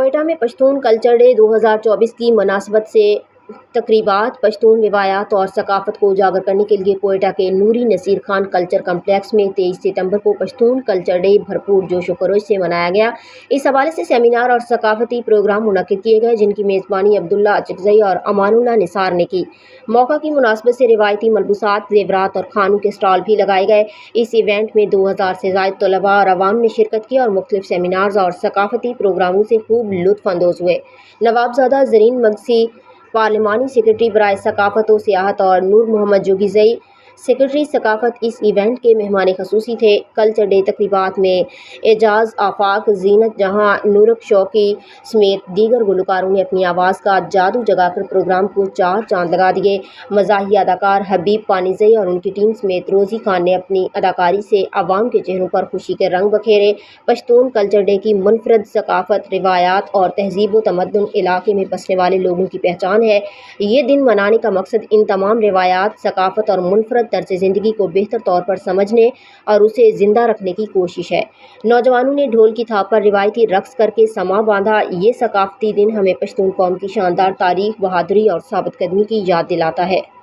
کوئٹہ میں Pashtun culture day 2024 کی مناسبت سے تقریبات پشتون روایات اور ثقافت کو اجاگر کرنے کے لیے کوئٹہ کے نوری نصیر خان کلچر کمپلیکس میں 23 ستمبر کو پشتون کلچر ڈے بھرپور جوش و خروش سے منایا گیا۔ اس حوالے سے سیمینار اور ثقافتی پروگرام منعقد کیے گئے، جن کی میزبانی عبداللہ اچکزئی اور امان اللہ نثار نے کی۔ موقع کی مناسبت سے روایتی ملبوسات، زیورات اور کھانوں کے اسٹال بھی لگائے گئے۔ اس ایونٹ میں 2000 سے زائد طلباء اور عوام نے شرکت کی اور مختلف سیمینارز اور ثقافتی پروگراموں سے خوب لطف اندوز ہوئے۔ نوابزادہ زرین مگسی، پارلیمانی سیکرٹری برائے ثقافت و سیاحت، اور نور محمد جوگیزئی، سیکرٹری ثقافت، اس ایونٹ کے مہمان خصوصی تھے۔ کلچر ڈے تقریبات میں اعجاز آفاق، زینت جہاں، نورک شوقی سمیت دیگر گلوکاروں نے اپنی آواز کا جادو جگا کر پروگرام کو چار چاند لگا دیے۔ مزاحیہ اداکار حبیب پانیزئی اور ان کی ٹیم سمیت روزی خان نے اپنی اداکاری سے عوام کے چہروں پر خوشی کے رنگ بکھیرے۔ پشتون کلچر ڈے کی منفرد ثقافت، روایات اور تہذیب و تمدن علاقے میں بسنے والے لوگوں کی پہچان ہے۔ یہ دن منانے کا مقصد ان تمام روایات، ثقافت اور منفرد طرز زندگی کو بہتر طور پر سمجھنے اور اسے زندہ رکھنے کی کوشش ہے۔ نوجوانوں نے ڈھول کی تھاپ پر روایتی رقص کر کے سماں باندھا۔ یہ ثقافتی دن ہمیں پشتون قوم کی شاندار تاریخ، بہادری اور ثابت قدمی کی یاد دلاتا ہے۔